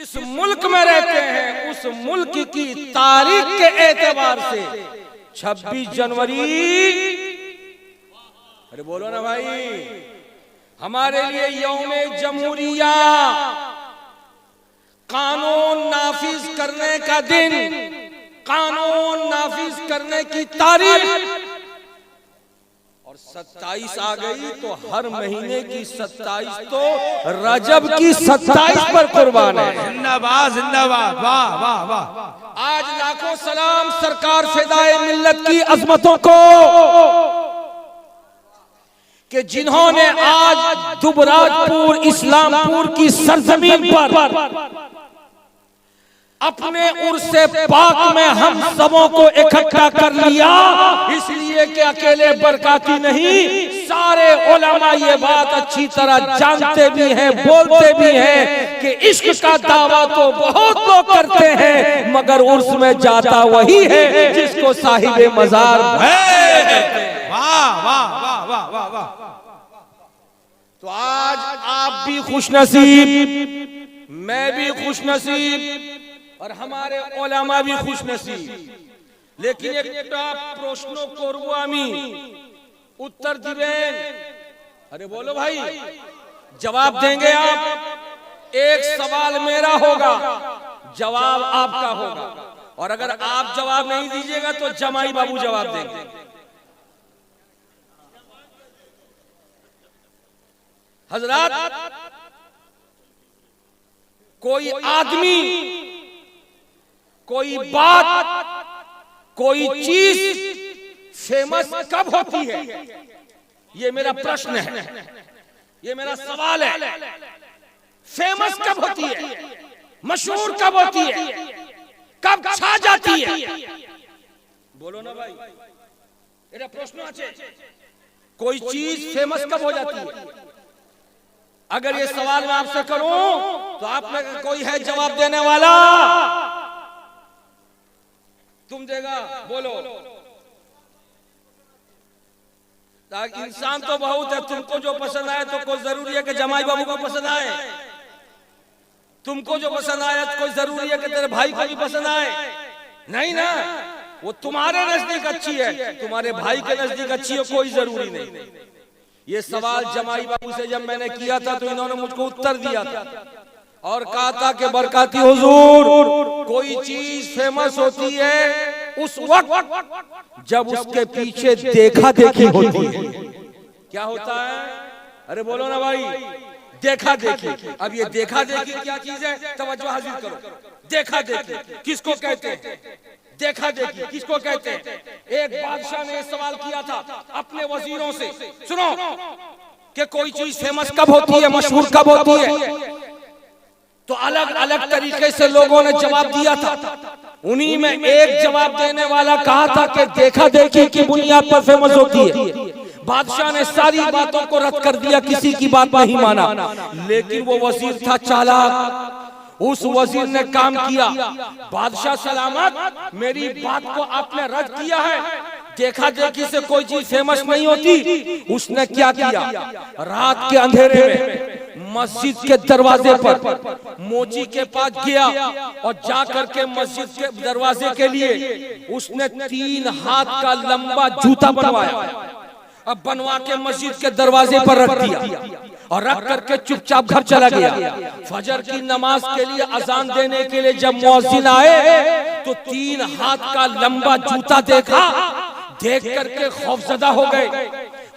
जिस मुल्क में रहते हैं उस मुल्क की तारीख के एतबार से 26 जनवरी, अरे बोलो ना भाई, हमारे लिए यौमे जमहूरिया, कानून नाफिज करने का दिन, कानून नाफिज करने की तारीख। और 27 आ गई तो हर महीने की 27 तो रजब की 27 पर कुर्बान है। जिंदाबाद जिंदाबाद, वाह वाह वाह। आज लाखों सलाम सरकार फिदाए मिल्लत की अजमतों को कि जिन्होंने आज दुबराजपुर इस्लामपुर की सरजमीन पर अपने उर्से पाक में हम सबों को इकट्ठा कर लिया, इसलिए कि अकेले बरकाती नहीं, सारे उलमा ये बात अच्छी तरह जानते भी हैं, बोलते भी हैं कि इश्क का दावा तो बहुत लोग करते हैं मगर उर्स में जाता वही है जिसको साहिबे मजार है। वाह वाह वाह वाह वाह वाह। तो आज आप भी खुशनसीब, मैं भी खुशनसीब और हमारे उलमा भी खुशनसीब। लेकिन एक प्रश्नों को आमी उत्तर दिबेन, अरे बोलो भाई, जवाब देंगे आप। एक सवाल मेरा होगा, जवाब आपका होगा, और अगर आप जवाब नहीं दीजिएगा तो जमाई बाबू जवाब देंगे। हजरात, कोई आदमी, कोई बात, कोई चीज फेमस कब होती है, ये मेरा प्रश्न है, ये मेरा सवाल है। फेमस कब होती है, मशहूर कब होती है, कब छा जाती है? बोलो ना भाई, मेरा प्रश्न है। कोई चीज फेमस कब हो जाती है? अगर ये सवाल मैं आपसे करूं तो आप में कोई है जवाब देने वाला? तुम देगा, बोलो। ताकि इंसान तो बहुत है, तुमको जो पसंद आए तो कोई जरूरी है कि जमाई बाबू को पसंद आए, तुमको जो पसंद आया तो कोई जरूरी है कि तेरे भाई को भी पसंद आए? नहीं ना, वो तुम्हारे नजदीक अच्छी है, तुम्हारे भाई के नजदीक अच्छी है, कोई जरूरी नहीं। ये सवाल जमाई बाबू से जब मैंने किया था तो इन्होंने मुझको उत्तर दिया था और कहा था कि बरकाती हुजूर, कोई चीज फेमस होती है उस वक्त जब उसके पीछे देखा देखी होती है। क्या होता है? अरे बोलो ना भाई, देखा देखी। अब ये देखा देखी क्या चीज है? तवज्जो हासिल करो। देखा देखी किसको कहते हैं? देखा देखी किसको कहते हैं? एक बादशाह ने सवाल किया था अपने वजीरों से, सुनो, कि कोई चीज फेमस कब होती है, मशहूर कब होती है? तो अलग अलग तरीके से लोगों ने जवाब दिया था। उन्हीं में एक जवाब देने वाला कहा था कि देखा देखी की बुनियाद पर फेमस होती है। बादशाह ने सारी बातों को रद्द कर दिया, किसी की बात नहीं माना, लेकिन वो वजीर था चालाक। उस वजीर ने काम किया, बादशाह सलामत, मेरी बात को आपने रद्द किया है, देखा देखी से कोई चीज फेमस नहीं होती। उसने क्या किया? रात के अंधेरे में मस्जिद के दरवाजे पर मोची के पास गया और जाकर के मस्जिद के दरवाजे के लिए उसने 3 हाथ का लंबा जूता बनवाया। अब बनवा के मस्जिद के दरवाजे पर रख दिया और रख करके चुपचाप घर चला गया। फजर की नमाज के लिए अजान देने के लिए जब मुअज्जिन आए तो 3 हाथ का लंबा जूता देखा, देख करके खौफजदा हो गए।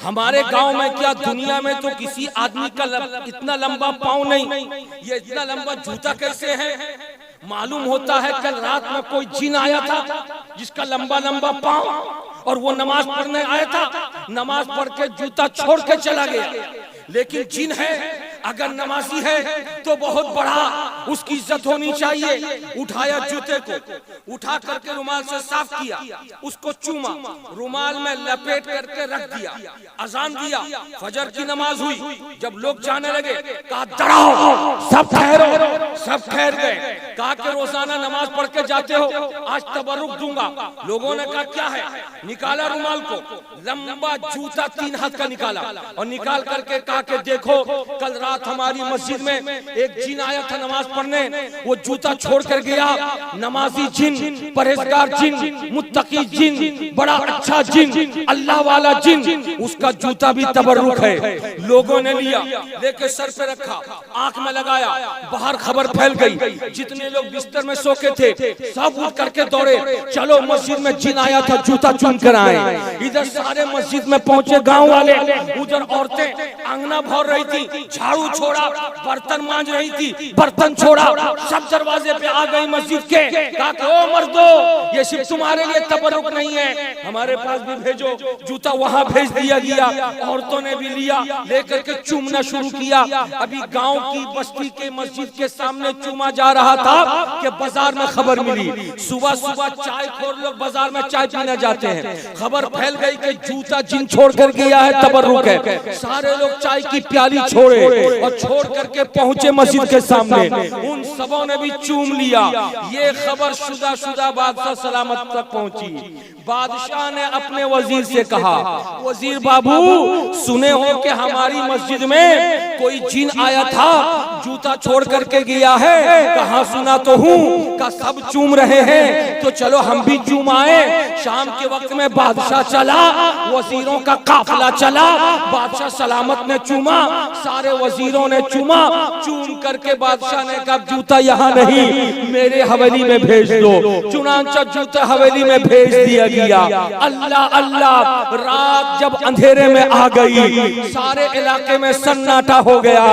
हमारे गांव में क्या, दुनिया में तो किसी आदमी का इतना लंबा पाँव नहीं, ये इतना लंबा जूता कैसे है? मालूम होता है कल रात में कोई जिन आया था जिसका लंबा लंबा पाँव, और वो नमाज पढ़ने आया था, नमाज पढ़ के जूता छोड़ के चला गया। लेकिन जिन है, अगर नमाजी है तो बहुत बड़ा उसकी इज्जत होनी चाहिए। उठाया जूते को, उठा करके रुमाल से साफ किया, उसको चूमा, रुमाल में लपेट करके रख दिया, अजान दिया, फजर की नमाज हुई। जब लोग जाने लगे कहा डराओ, सब ठहरो, सब ठहर गए। कहा कि रोजाना नमाज पढ़ के जाते हो, आज तबरुक दूंगा। लोगों ने कहा क्या है, निकाला रुमाल को, लंबा जूता 3 हाथ का निकाला और निकाल करके कहा कि देखो कल रात हमारी मस्जिद में एक जिन आया था नमाज पढ़ने, वो जूता छोड़ कर गया। नमाजी जिन, परहेजगार जिन, मुत्तकी जिन, बड़ा अच्छा जिन, अल्लाह वाला जिन, उसका जूता भी तबरुक है। लोगों ने लिया, लेके सर पे रखा, आंख में लगाया, बाहर खबर फैल गई। जितने लोग बिस्तर में सो के थे सब उठ करके दौड़े, चलो मस्जिद में जिन आया था जूता चुन कर आए। इधर सारे मस्जिद में पहुंचे गांव वाले, उधर औरतें आंगना भर रही थी, झाड़ू छोड़ा, बर्तन मांज रही थी, बर्तन छोड़ा, सब दरवाजे पे आ गई मस्जिद के। कहा ओ मर्दो, ये सिर्फ तुम्हारे लिए तबरुक नहीं है, हमारे पास भी भेजो। जूता वहां भेज दिया गया। औरतों ने भी लिया, लेकर के चूमना शुरू किया। अभी गांव की बस्ती के मस्जिद के सामने चूमा जा रहा था कि बाजार में खबर मिली। सुबह सुबह चाय खोर लोग बाजार में चाय पीने जाते हैं, खबर फैल गई कि जूता जिन छोड़ कर गया है, तबरुक है। सारे लोग चाय की प्याली छोड़े और छोड़ करके पहुंचे मस्जिद के सामने। उन सबों ने भी चूम लिया। ये खबर शुदा बादशाह सलामत तक पहुंची। बादशाह ने अपने वजीर से कहा, वजीर बाबू सुने हो कि हमारी मस्जिद में कोई जिन आया था, जूता छोड़ करके गया है। कहा सुना तो हूँ, का सब चूम रहे हैं, तो चलो हम भी चूम आए। शाम के वक्त में बादशाह चला, वजीरों का काफिला चला, बादशाह सलामत ने चूमा, सारे वजीरों ने चूमा। चूम करके बादशाह ने कहा जूता यहाँ नहीं, मेरे हवेली में भेज दो। चुनांचा जूता हवेली में भेज दिया गया। अल्लाह अल्लाह, रात जब अंधेरे में आ गई, सारे इलाके में सन्नाटा हो गया।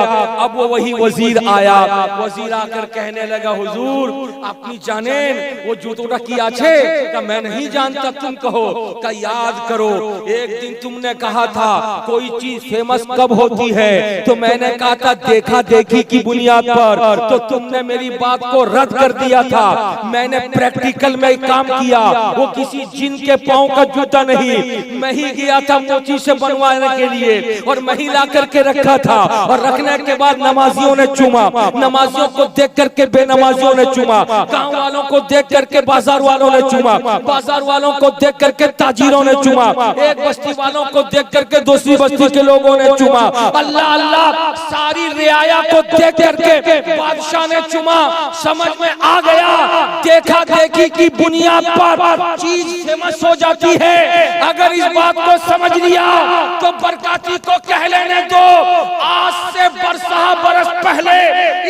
अब वो वही वजीर आया। वजीर आकर कहने लगा, हुजूर अपनी जानेन वो जूतोटा किया छे? का मैं नहीं जानता, तुम कहो। का याद करो, एक दिन तुमने कहा था कोई चीज फेमस कब होती है, तो मैंने कहा था देखा देखी की बुनियाद पर, तो तुमने मेरी बात को रद्द कर दिया था। मैंने प्रैक्टिकल में काम किया, वो किसी जिन के पांव का जूता नहीं, मैं ही गया था मोची से बनवाने के लिए और मैं ही ला करके रखा था। और रखने के बाद नमाजियों ने चूमा, नमाजियों को देख करके बेनमाजियों ने चूमा, गांव वालों को देख करके बाजार वालों ने चूमा, बाजार वालों को देख करके ताजिरों ने चूमा, एक बस्ती वालों को देख करके दूसरी बस्ती के लोगों ने चूमा। अल्लाह अल्लाह, सारी रियाया को देख करके बादशाह ने चूमा। समझ में आ गया, देखा देखी की बुनियाद पर चीज फेमस हो जाती है। अगर इस बात को समझ लिया तो बरकाती को कह लेने दो, आज से बरसहा बरस पहले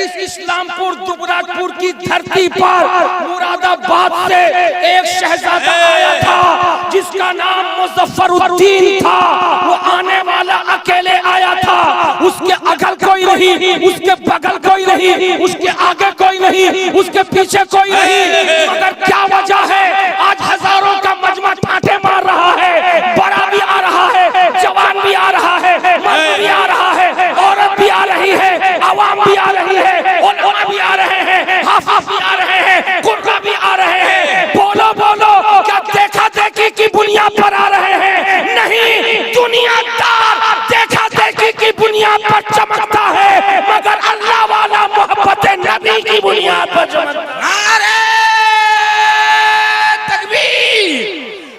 इस इस्लामपुर दुबराजपुर की धरती पर मुरादाबाद से एक शहजादा आया था जिसका नाम मुजफ्फरुद्दीन था। वो आने वाला अकेले आया था, उसके अगल कोई नहीं, उसके बगल कोई नहीं, उसके आगे कोई नहीं, उसके पीछे कोई नहीं। मगर क्या वजह है, आज हजारों का मजमा ठाठे मार रहा है, बड़ा भी आ रहा है, जवान भी आ रहा है, मर्द भी आ रहा है, औरत भी आ रही है, आवाम भी आ रही है, उलमा भी आ रहे हैं, हाफिज भी आ रहे हैं, कुर्रा भी आ रहे हैं। बोलो बोलो, क्या देखा देखी की बुनियाद पर आ रहे हैं? नहीं, दुनियादार देखा देखी की बुनियाद पर चमकता है, मगर अल्लाह वाला मोहब्बत नबी की बुनियाद पर चमकता है।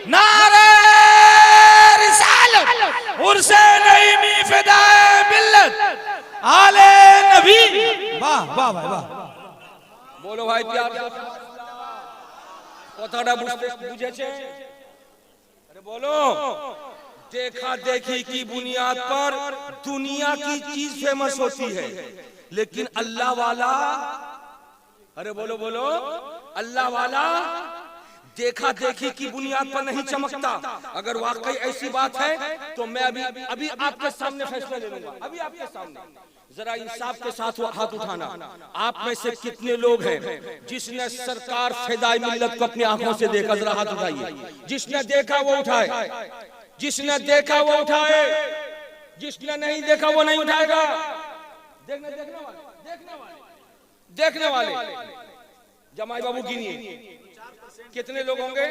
नारे रिसालत उर्से नईमी फिदाए मिल्लत आले नबी। वाह वाह वाह वाह, बोलो भाई प्यार কথাটা বুঝেছে? अरे बोलो, देखा देखी की बुनियाद पर दुनिया की चीज फेमस होती है, लेकिन अल्लाह वाला, अरे बोलो बोलो, अल्लाह वाला देखा देखी की बुनियाद पर नहीं चमकता। अगर वाकई ऐसी बात है तो मैं अभी आपके सामने फैसला ले लूंगा। अभी आपके सामने जरा इंसाफ के साथ हाथ उठाना। आप में से कितने लोग हैं जिसने सरकार फिदाई मिल्लत को अपनी आंखों से देखा? जरा हाथ उठाइए। जिसने देखा वो उठाए, जिसने देखा वो उठाए, जिसने नहीं देखा वो नहीं उठाएगा। देखने वाले जमाई बाबू गिनिए कितने लोग होंगे?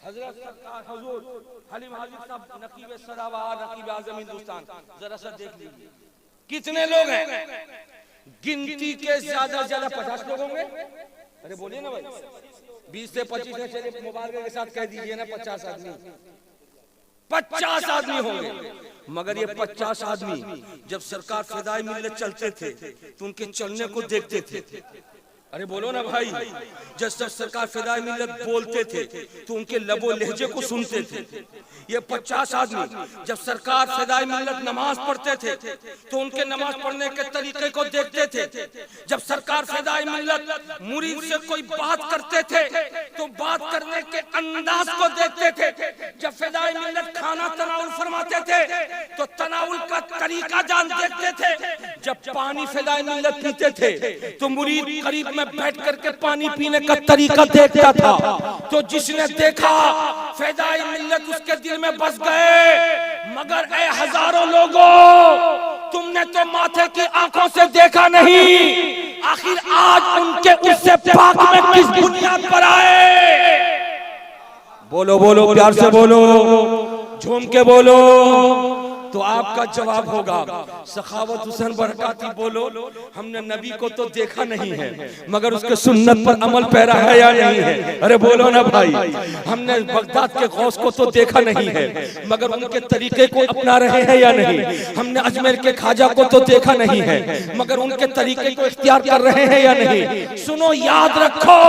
हजरत सरकार हुजूर हलीम हाजिर साहब नकीब सरावा, नकीब आज़म हिंदुस्तान, जरा सा देख लीजिए कितने लोग हैं। गिनती के ज्यादा से ज्यादा 50 लोग होंगे। अरे बोलिए ना भाई, 20 से 25 ने चले मुबारक के साथ कह दीजिए ना 50 आदमी, 50 आदमी होंगे। मगर ये 50 आदमी जब सरकार फिदाई मिल्लत चलते थे तो उनके चलने को देखते थे। अरे बोलो ना भाई, जब सरकार फिदाई मिल्लत बोलते थे तो उनके लबो लहजे को सुनते थे। ये 50 आदमी जब सरकार फिदाई मिल्लत नमाज पढ़ते थे तो उनके नमाज पढ़ने के तरीके को देखते थे। जब सरकार फिदाई मिल्लत मुरीद से कोई बात करते थे तो बात करने के अंदाज को देखते थे। जब फिदाई मिल्लत खाना तनाउल फरमाते थे तो तनाउल का तरीका जान देखते थे। जब पानी फिदाई मिल्लत पीते थे तो मुरीद करीब में बैठ करके पानी पीने का तरीका देखता था। तो जिसने देखा फिदाई मिल्लत उसके दिल में बस गए। मगर ऐ हजारों लोगों, तुमने तो माथे की आंखों से देखा नहीं, आखिर आज उनके उससे पाक में किस बुनियाद पर आए? बोलो बोलो, प्यार से बोलो, झूम के बोलो, तो आपका जवाब होगा सखावत हुसैन बरकाती बोलो, हमने नबी को तो देखा नहीं है मगर उसके सुन्नत पर अमल पैरा है या नहीं है? अरे बोलो ना भाई, हमने बगदाद के गौस को तो देखा नहीं है मगर उनके तरीके को अपना रहे हैं या नहीं? हमने अजमेर के खाजा को तो देखा नहीं है मगर उनके तरीके को इख्तियार कर रहे हैं या नहीं? सुनो, याद रखो,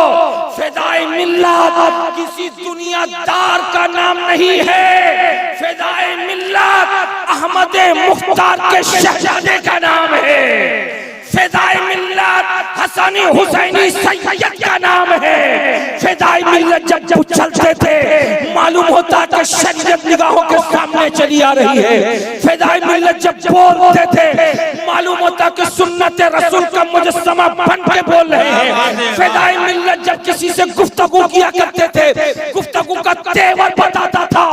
फिदाई मिल्लत किसी दुनियादार का नाम नहीं है। फिदाई मिल्लत अहमद मुख्तार के शहजादे का नाम है। फिदाई मिल्लत हसनी हुसैनी सैयद का नाम है। फिदाई मिल्लत जब चलते थे मालूम होता कि शरीयत निगाहों के सामने चली आ रही है। फिदाई मिल्लत जब बोलते थे मालूम होता कि सुन्नत रसूल का मुजस्समा बन के बोल रहे हैं। फिदाई मिल्लत जब किसी से गुफ्तगू किया करते थे, गुफ्तगू का तेवर बताता था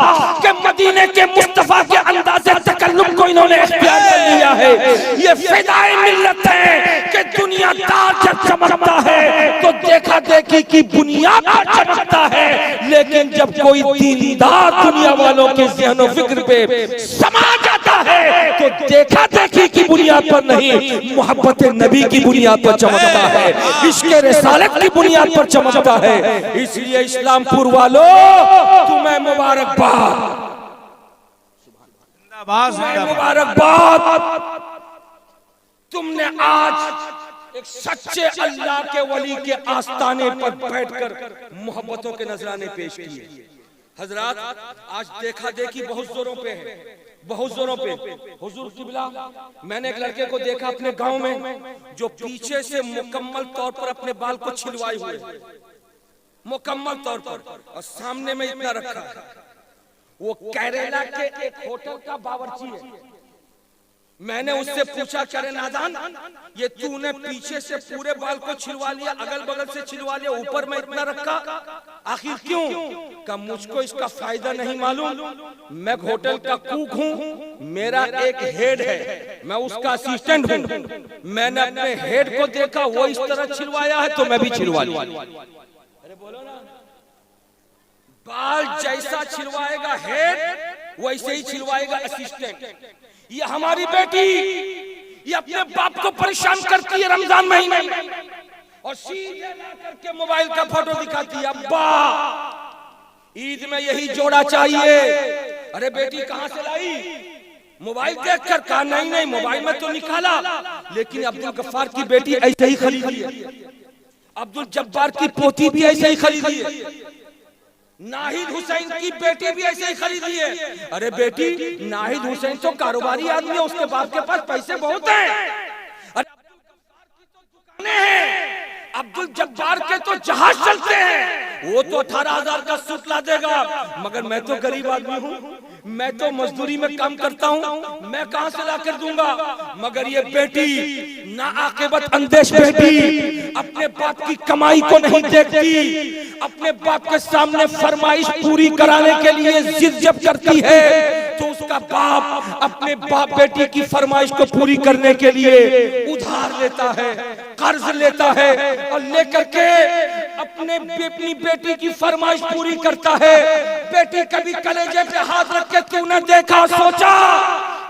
कि मदीने के मुस्तफा के अंदाज़े तकल्लुम को इन्होंने इख्तियार कर लिया है। ये फिदाई मिल्लत है कि दुनियादार जब चमकता है तो देखा देखी की बुनियाद पर चमकता है, लेकिन जब कोई दीनदार दुनिया वालों के ज़हन फिक्र पे समा जाता है तो देखा देखी की बुनियाद पर नहीं, मोहब्बत नबी की बुनियाद पर चमकता है, इश्क़ रिसालत की बुनियाद पर चमकता है। इसलिए इस्लामपुर वालों, तुम्हें मुबारकबाद, मुबारकबाद, तुमने आज एक सच्चे अल्लाह के वली के आस्ताने पर बैठकर मोहब्बतों के नजराने पेश किए। हजरात, आज देखा देखी बहुत जोरों पे है, बहुत जोरों पे। हुजूर किबला, मैंने एक लड़के को देखा अपने गांव में जो पीछे से मुकम्मल तौर पर अपने बाल को छिलवाए हुए, मुकम्मल तौर पर, और सामने में इतना रखा है। वो केरला के एक होटल का बावर्ची है। मैंने उससे पूछा, करे नादान, ये तूने पीछे से पूरे बाल को छिलवा लिया, अगल बगल से छिलवा लिया, ऊपर में इतना रखा, आखिर क्यों? का मुझको इसका फायदा नहीं मालूम, मैं होटल का कुक हूँ, मेरा एक हेड है, मैं उसका असिस्टेंट हूँ। मैंने अपने हेड को देखा, वो इस तरह छिलवाया है तो मैं भी छिलवा लिया। अरे बोलो ना, बाल जैसा छिलवाएगा हेड वैसे ही छिलवाएगा असिस्टेंट। ये हमारी बेटी, ये अपने बाप को परेशान करती है रमजान महीने में और सीधे ला करके मोबाइल का फोटो दिखाती है, अब्बा ईद में यही जोड़ा चाहिए। अरे बेटी कहां से लाई? मोबाइल देखकर कहा नहीं नहीं, मोबाइल में तो निकाला, लेकिन अब्दुल गफ्फार की बेटी ऐसे ही खरीदी है, अब्दुल जब्बार की पोती भी ऐसे ही खरीदी है, नाहिद हुसैन की बेटी भी ऐसे ही खरीदी है। अरे बेटी, नाहिद हुसैन तो कारोबारी आदमी है, उसके बाप के पास पैसे बहुत हैं। अरे अब्दुल जब्बार के तो जहाज चलते हैं, वो तो 18,000 का सूट ला देगा, मगर मैं तो गरीब आदमी हूँ, मैं तो मजदूरी में काम करता हूँ, मैं कहां से ला कर दूंगा? मगर ये बेटी ना आकिबत अंदेश बेटी अपने बाप की कमाई को नहीं देखती, अपने बाप के सामने फरमाइश पूरी कराने के लिए जिद जब करती है तो उसका बाप अपने बाप बेटी की फरमाइश को पूरी करने के लिए उधार लेता है, कर्ज लेता है और लेकर के अपनी बेटी की फरमाइश पूरी करता है। बेटी कभी कलेजे पे हाथ रख के तूने देखा, सोचा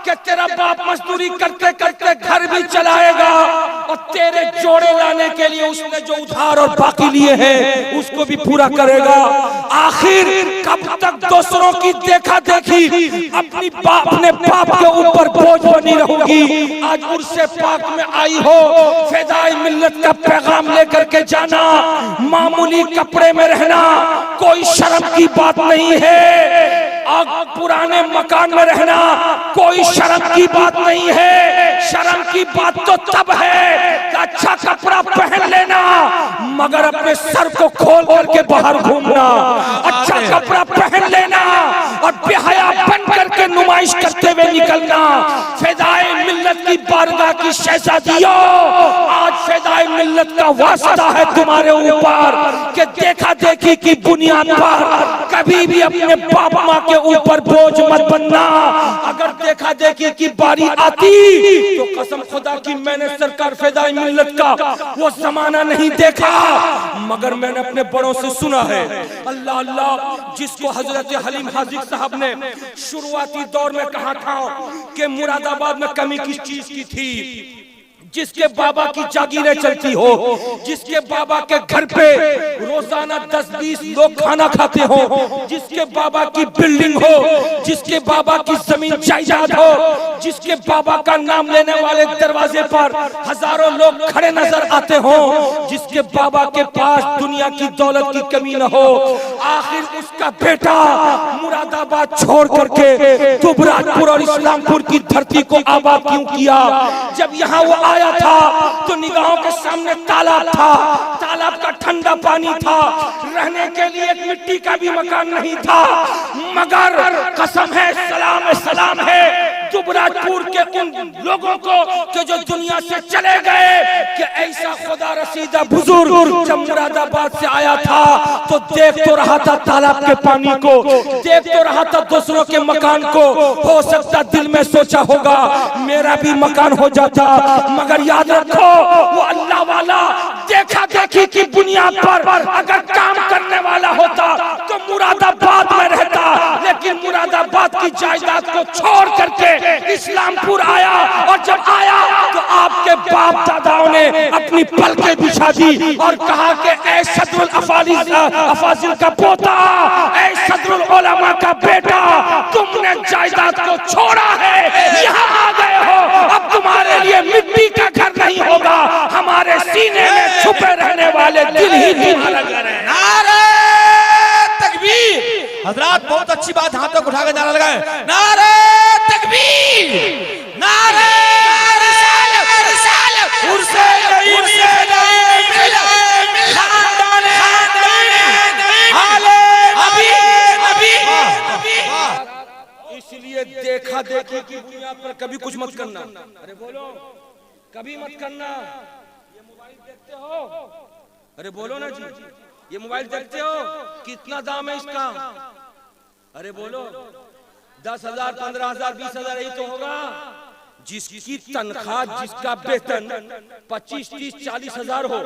कि तेरा बाप मजदूरी करते करते घर भी चलाएगा और तेरे जोड़े लाने के लिए उसने जो उधार और बाकी लिए हैं उसको भी पूरा करेगा। आखिर कब तक दूसरों की देखा देखी अपने बाप के ऊपर बोझ बनी रहूंगी। आज उर्से पाक में आई हो, फिदाई मिल्लत का पैगाम लेकर के जाना, मामूली कपड़े में रहना कोई शर्म की बात नहीं है। पुराने मकान में रहना कोई शर्म की बात नहीं है। शर्म की बात तो तब है कि अच्छा कपड़ा पहन लेना मगर अपने सर को खोल करके बाहर घूमना, अच्छा कपड़ा पहन लेना और बेहया बन करके नुमाइश करते हुए निकलना। फिदाई मिल्लत की बारगाह की शहजादियों, आज फिदाई मिल्लत का वास्ता है तुम्हारे ऊपर कि देखा देखी की बुनियाद पर कभी भी अपने बाप माँ के ऊपर बोझ मत बनना। अगर देखा देखी की बारी आती तो कसम खुदा की मैंने सरकार फिदाई मिल्लत का वो जमाना नहीं देखा मगर मैंने अपने बड़ों से सुना है। अल्लाह अल्लाह, जिसको हजरत हलीम हाजिक साहब ने शुरुआती दौर में कहा था कि मुरादाबाद में कमी किस चीज की थी, जिसके बाबा की जागीरें चलती हो, जिसके बाबा के घर पे रोजाना 10-20 लोग खाना खाते हो, जिसके बाबा की बिल्डिंग हो, जिसके बाबा की जमीन जायदाद हो, जिसके बाबा का नाम लेने वाले दरवाजे पर हजारों लोग खड़े नजर आते हो, जिसके बाबा के पास दुनिया की दौलत की कमी न हो, आखिर उसका बेटा मुरादाबाद छोड़ करके दुबराजपुर और इस्लामपुर की धरती को आबाद क्यों किया? जब यहाँ वो आया था तो निगाहों के सामने तालाब था, तालाब का ठंडा पानी था, रहने के लिए एक मिट्टी का भी मकान नहीं था। मगर कसम है सलाम है दुबराजपुर के उन लोगों को कि जो दुनिया से चले गए कि ऐसा खुदा रसीदा बुजुर्ग जब मुरादाबाद से आया था तो देख तो रहा था तालाब के पानी को, देख तो रहा था दूसरों के मकान को। हो सकता दिल में सोचा होगा मेरा भी मकान हो जाता, मगर याद रखो वो अल्लाह वाला देखा देखी की बुनियाद पर अगर काम करने वाला होता तो मुरादाबाद में रहता, लेकिन मुरादाबाद की जायदाद को छोड़ करके इस्लामपुर आया और जब आया तो आपके बाप दादाओं ने अपनी पलकें बिछा दी और कहा कि ऐ सदरुल अफाजिल का पोता, ऐ सदरुल उलमा का बेटा, तुमने जायदाद को छोड़ा है, यहाँ आ गए हो, अब तुम्हारे लिए मिट्टी का घर नहीं होगा, हमारे सीने में छुपे रहने वाले दिल ही तुम्हारा घर है। नारे तकबीर। हजरात बहुत अच्छी बात, हाथों को उठा के नारा लगाए, नारे तकबीर, नारे रिसालत, उर्से इसलिए देखा देखी की बुनियाद पर कभी कुछ मत करना। अरे बोलो, कभी मत करना। ये मोबाइल देखते हो? अरे बोलो ना जी, ये मोबाइल देखते हो? कितना दाम है इसका? अरे बोलो, 10,000, 15,000, 20,000 यही तो होगा। जिसकी तनख्वाह, जिसका वेतन 25, 30, 40 हजार हो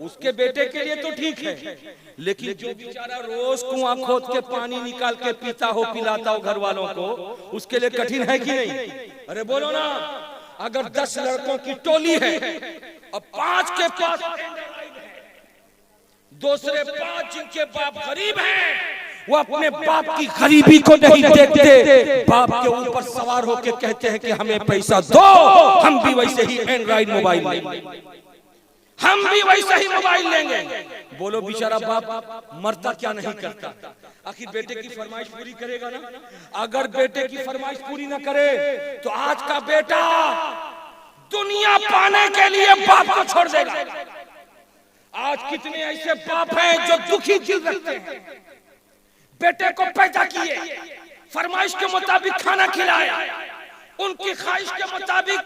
उसके बेटे के लिए तो ठीक है, लेकिन जो बेचारा रोज कुआं खोद के पानी निकाल के पीता हो, पिलाता हो घर वालों को, उसके लिए कठिन है कि नहीं? अरे बोलो ना। अगर 10 लड़कों की टोली है और 5 के पास दूसरे 5 जिनके बाप गरीब हैं वो अपने बाप की गरीबी को नहीं देखते, बाप के ऊपर सवार होकर कहते हैं कि हमें पैसा दो, हम भी वैसे ही एंड्रॉइड मोबाइल लेंगे, हम भी वैसे ही मोबाइल लेंगे। बोलो बेचारा बाप मरता क्या नहीं करता? आखिर बेटे की फरमाइश पूरी करेगा ना। अगर बेटे की फरमाइश पूरी ना करे तो आज का बेटा दुनिया पाने के लिए बाप को छोड़ देगा। आज कितने ऐसे बाप हैं जो दुखी दिल रखते हैं, बेटे को पैदा किए, फरमाइश के मुताबिक खाना खिलाया, उनकी ख्वाहिश के मुताबिक,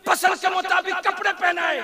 पसंद के मुताबिक कपड़े पहनाए,